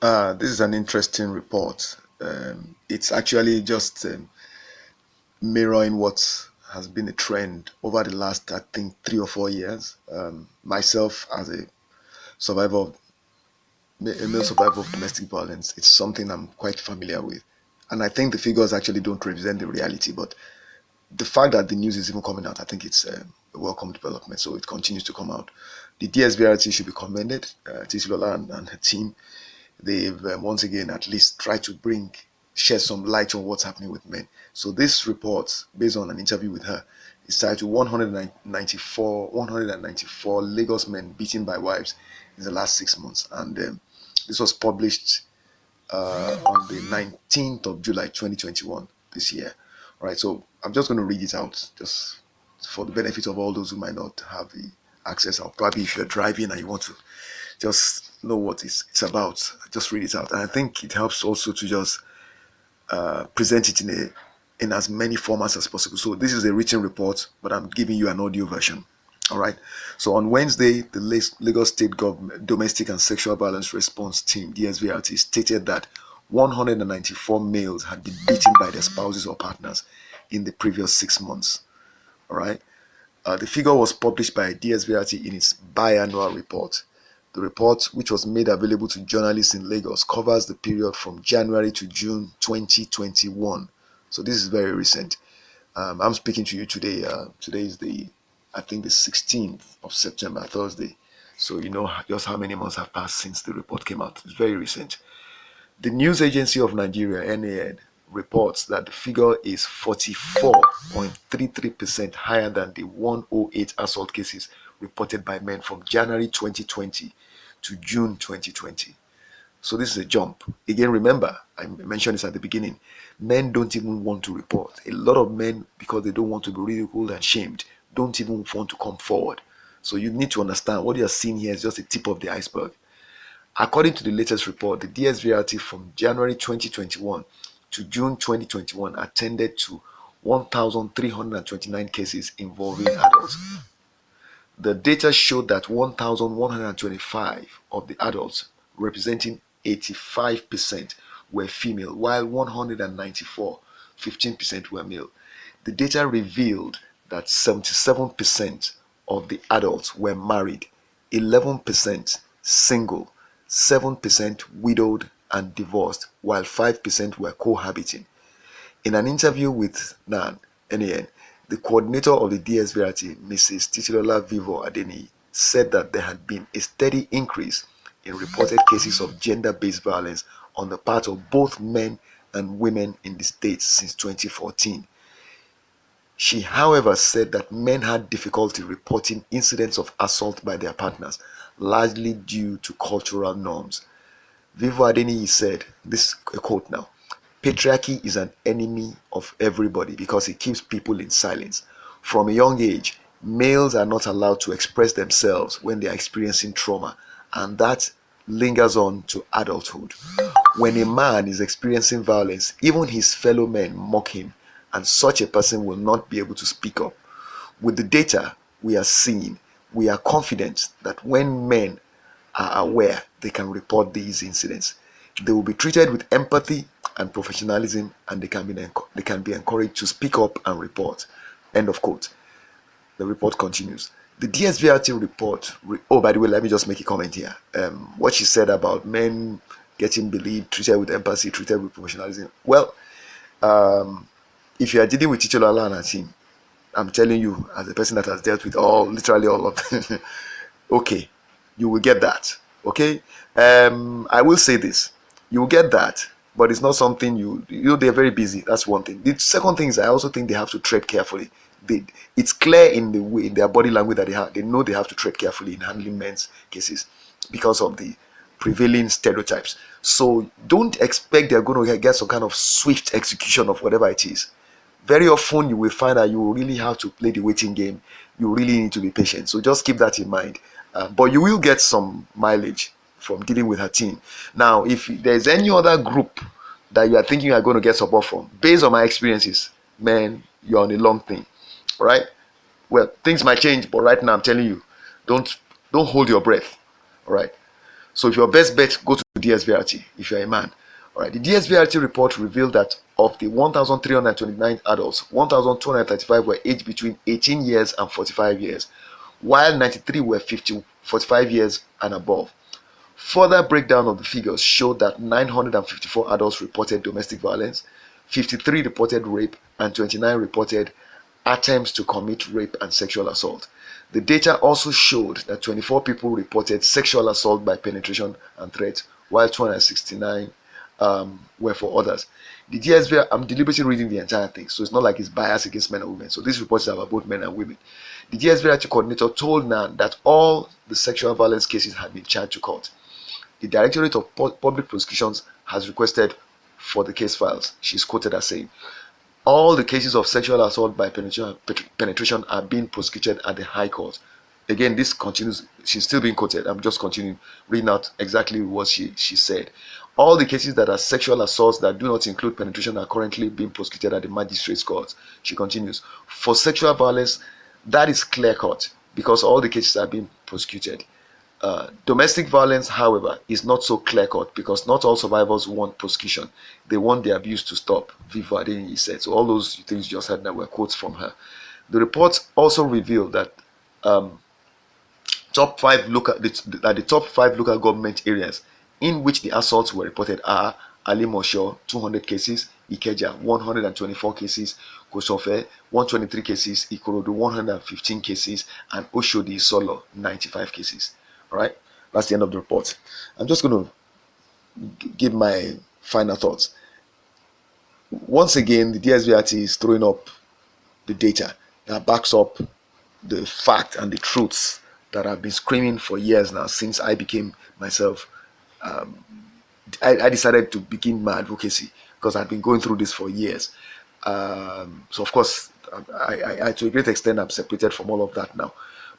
This is an interesting report. It's actually just mirroring what has been a trend over the last, I think, 3 or 4 years. Myself, as survivor, of, a male survivor of domestic violence, it's something I'm quite familiar with. And I think the figures actually don't represent the reality, but the fact that the news is even coming out, I think it's a welcome development. So it continues to come out. The DSVRT should be commended. Titilola and her team, they've once again at least tried to shed some light on what's happening with men. So this report, based on an interview with her, is titled 194 Lagos men beaten by wives in the last 6 months, and this was published on the 19th of July 2021 this year. All right, so I'm just going to read it out just for the benefit of all those who might not have the access, or probably if you're driving and you want to just know what it's about, just read it out. And I think it helps also to just present it in as many formats as possible. So this is a written report, but I'm giving you an audio version. All right. So on Wednesday, the Lagos State Government Domestic and Sexual Violence Response Team (DSVRT) stated that 194 males had been beaten by their spouses or partners in the previous 6 months. All right. The figure was published by DSVRT in its biannual report. The report, which was made available to journalists in Lagos, covers the period from January to June 2021. So this is very recent. I'm speaking to you today. Today is I think the 16th of September, Thursday. So you know just how many months have passed since the report came out. It's very recent. The News Agency of Nigeria, NAN, reports that the figure is 44.33% higher than the 108 assault cases reported by men from January 2020 to June 2020. So this is a jump. Again, remember, I mentioned this at the beginning. Men don't even want to report. A lot of men, because they don't want to be ridiculed and shamed, don't even want to come forward. So you need to understand what you're seeing here is just the tip of the iceberg. According to the latest report, the DSVRT from January 2021 to June 2021 attended to 1,329 cases involving adults. The data showed that 1,125 of the adults, representing 85%, were female, while 194, 15%, were male. The data revealed that 77% of the adults were married, 11% single, 7% widowed and divorced, while 5% were cohabiting. In an interview with NAN, the coordinator of the DSVRT, Mrs. Titilola Vivour-Adeniyi, said that there had been a steady increase in reported cases of gender-based violence on the part of both men and women in the state since 2014. She, however, said that men had difficulty reporting incidents of assault by their partners, largely due to cultural norms. Vivour-Adeniyi said, this is a quote now, "Patriarchy is an enemy of everybody because it keeps people in silence. From a young age, males are not allowed to express themselves when they are experiencing trauma, and that lingers on to adulthood. When a man is experiencing violence, even his fellow men mock him, and such a person will not be able to speak up. With the data we are seeing, we are confident that when men are aware, they can report these incidents. They will be treated with empathy and professionalism, and they can be encouraged to speak up and report." End of quote. The report continues. The DSVRT report. By the way, let me just make a comment here. What she said about men getting believed, treated with empathy, treated with professionalism. Well, if you are dealing with Titilola and her team, I'm telling you, as a person that has dealt with literally all of them, okay, you will get that. Okay, I will say this: you will get that, but it's not something they're very busy. That's one thing. The second thing is, I also think they have to tread carefully. It's clear in their body language that they know they have to tread carefully in handling men's cases because of the prevailing stereotypes. So don't expect they're going to get some kind of swift execution of whatever it is. Very often you will find that you really have to play the waiting game. You really need to be patient. So just keep that in mind. But you will get some mileage from dealing with her team. Now, if there's any other group that you are thinking you are going to get support from, based on my experiences, man, you're on a long thing. All right? Well, things might change, but right now I'm telling you, don't hold your breath. All right? So if your best bet, go to DSVRT if you're a man. All right, the DSVRT report revealed that of the 1,329 adults, 1,235 were aged between 18 years and 45 years, while 93 were 45 years and above. Further breakdown of the figures showed that 954 adults reported domestic violence, 53 reported rape, and 29 reported attempts to commit rape and sexual assault. The data also showed that 24 people reported sexual assault by penetration and threat, while 269 were for others. The DSV, I'm deliberately reading the entire thing, so it's not like it's biased against men and women. So these reports are about both men and women. The DSVRT coordinator told NAN that all the sexual violence cases had been charged to court. The Directorate of Public Prosecutions has requested for the case files. She's quoted as saying, all the cases of sexual assault by penetration are being prosecuted at the High Court. Again, this continues. She's still being quoted. I'm just continuing reading out exactly what she said. All the cases that are sexual assaults that do not include penetration are currently being prosecuted at the magistrate's court. She continues. For sexual violence, that is clear-cut because all the cases are being prosecuted. Domestic violence, however, is not so clear-cut because not all survivors want prosecution. They want the abuse to stop, Vivour-Adeniyi said. So all those things you just heard that were quotes from her. The report also revealed that the top five local government areas in which the assaults were reported are Alimosho, 200 cases, Ikeja, 124 cases, Kosofe, 123 cases, Ikorodu, 115 cases, and Oshodi Solo, 95 cases. All right, that's the end of the report. I'm just going to give my final thoughts. Once again, the DSVRT is throwing up the data that backs up the fact and the truths that I've been screaming for years now since I became myself. I decided to begin my advocacy because I've been going through this for years. So of course, I to a great extent I'm separated from all of that now.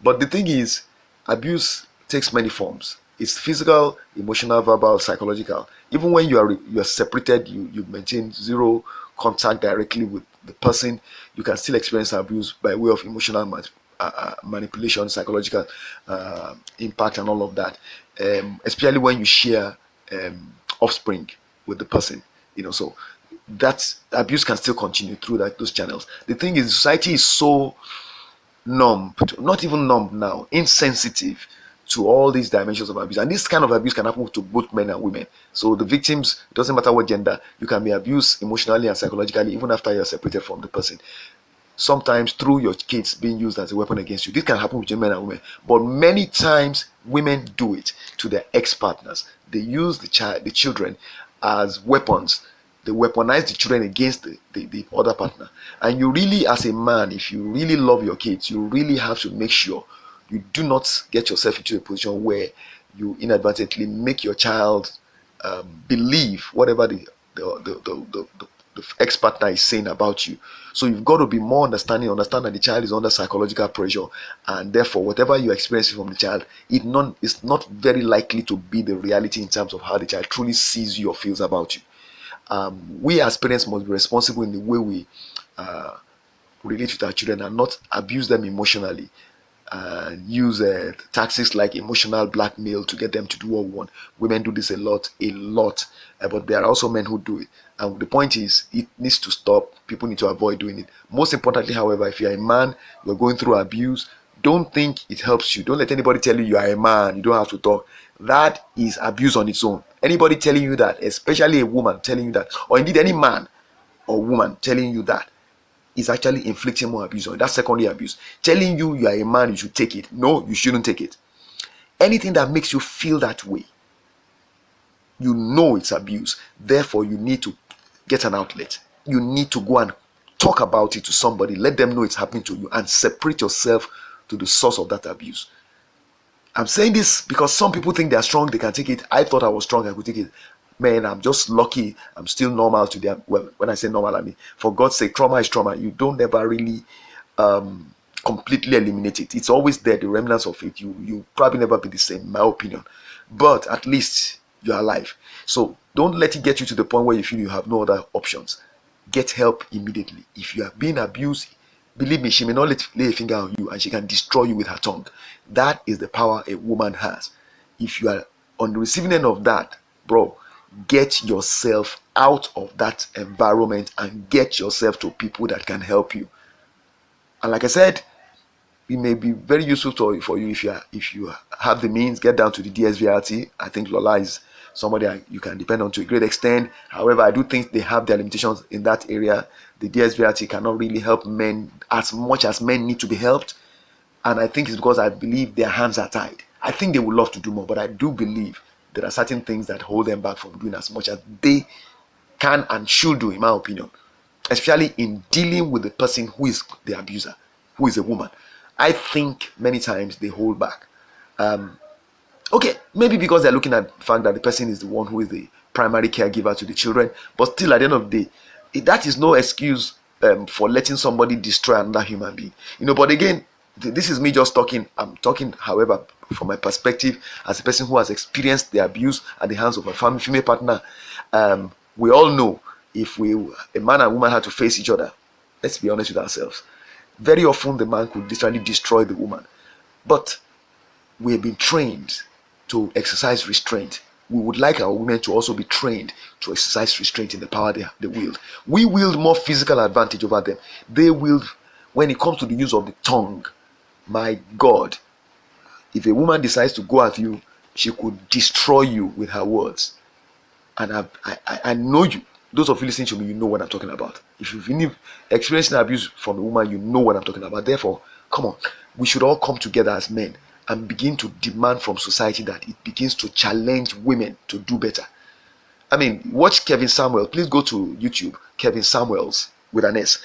But the thing is, abuse takes many forms. It's physical, emotional, verbal, psychological. Even when you are separated, you maintain zero contact directly with the person, you can still experience abuse by way of emotional manipulation, psychological impact, and all of that. Especially when you share offspring with the person, so that abuse can still continue through those channels. The thing is, society is so numb, not even numb now, insensitive to all these dimensions of abuse, and this kind of abuse can happen to both men and women. So the victims, it doesn't matter what gender, you can be abused emotionally and psychologically even after you're separated from the person, sometimes through your kids being used as a weapon against you. This can happen between men and women, but many times women do it to their ex-partners. They use the children as weapons. They weaponize the children against the other partner. And you really, as a man, if you really love your kids, you really have to make sure you do not get yourself into a position where you inadvertently make your child believe whatever the ex-partner is saying about you. So you've got to be more understand that the child is under psychological pressure, and therefore whatever you're experiencing from the child, it's not very likely to be the reality in terms of how the child truly sees you or feels about you. We as parents must be responsible in the way we relate with our children and not abuse them emotionally. Use tactics like emotional blackmail to get them to do what we want. Women do this a lot, but there are also men who do it. And the point is, it needs to stop. People need to avoid doing it. Most importantly, however, if you're a man, you're going through abuse, don't think it helps you. Don't let anybody tell you are a man, you don't have to talk. That is abuse on its own. Anybody telling you that, especially a woman telling you that, or indeed any man or woman telling you that, is actually inflicting more abuse on you. That's secondary abuse. Telling you are a man, you should take it. No, you shouldn't take it. Anything that makes you feel that way, you know it's abuse. Therefore, you need to get an outlet. You need to go and talk about it to somebody. Let them know it's happening to you and separate yourself to the source of that abuse. I'm saying this because some people think they're strong, they can take it. I thought I was strong, I could take it. Man, I'm just lucky I'm still normal today. Well, when I say normal, I mean, for God's sake, trauma is trauma. You don't ever really completely eliminate it. It's always there, the remnants of it. You probably never be the same, in my opinion. But at least you're alive. So don't let it get you to the point where you feel you have no other options. Get help immediately. If you are being abused, believe me, she may not lay a finger on you and she can destroy you with her tongue. That is the power a woman has. If you are on the receiving end of that, bro, get yourself out of that environment and get yourself to people that can help you. And like I said, it may be very useful for you if you have the means. Get down to the DSVRT. I think Lola is somebody you can depend on to a great extent. However, I do think they have their limitations in that area. The DSVRT cannot really help men as much as men need to be helped, and I think it's because I believe their hands are tied. I think they would love to do more, but I do believe there are certain things that hold them back from doing as much as they can and should do, in my opinion, especially in dealing with the person who is the abuser, who is a woman. I think many times they hold back. Okay, maybe because they're looking at the fact that the person is the one who is the primary caregiver to the children, but still, at the end of the day, that is no excuse for letting somebody destroy another human being. But again, this is me just talking. I'm talking, however, from my perspective as a person who has experienced the abuse at the hands of a female partner. We all know if a man and woman had to face each other, let's be honest with ourselves, very often the man could literally destroy the woman. But we have been trained to exercise restraint. We would like our women to also be trained to exercise restraint in the power they wield. We wield more physical advantage over them. They wield, when it comes to the use of the tongue, my God, if a woman decides to go at you, she could destroy you with her words. And I know you. Those of you listening to me, you know what I'm talking about. If you've experienced abuse from a woman, you know what I'm talking about. Therefore, come on, we should all come together as men and begin to demand from society that it begins to challenge women to do better. I mean, watch Kevin Samuels. Please go to YouTube, Kevin Samuels with an S.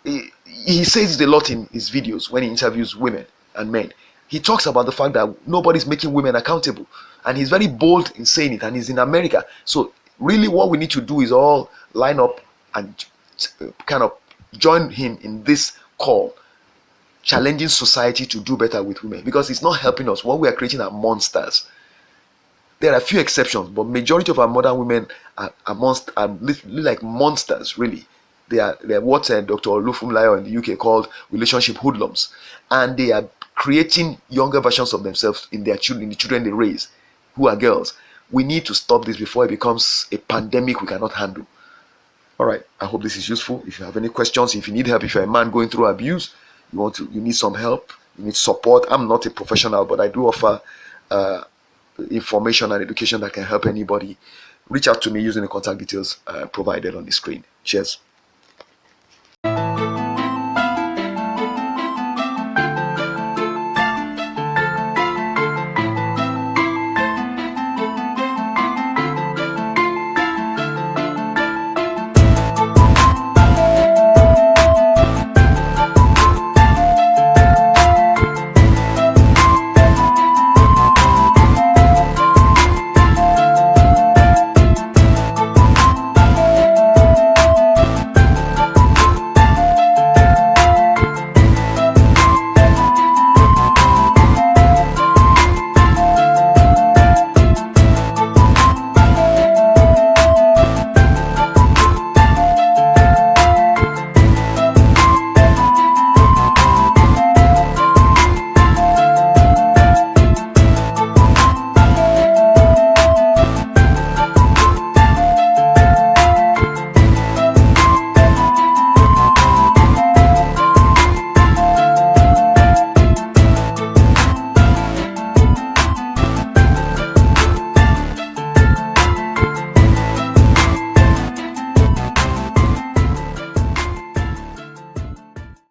He says it a lot in his videos when he interviews women and men. He talks about the fact that nobody's making women accountable. And he's very bold in saying it, and he's in America. So really what we need to do is all line up and kind of join him in this call, challenging society to do better with women, because it's not helping us. What we are creating are monsters. There are a few exceptions, but majority of our modern women are like monsters, really. They are what Dr. Olufumlayo in the UK called relationship hoodlums, and they are creating younger versions of themselves in their children, the children they raise, who are girls. We need to stop this before it becomes a pandemic we cannot handle. All right, I hope this is useful. If you have any questions, if you need help, if you're a man going through abuse, you need some help, you need support. I'm not a professional, but I do offer information and education that can help anybody. Reach out to me using the contact details provided on the screen. Cheers.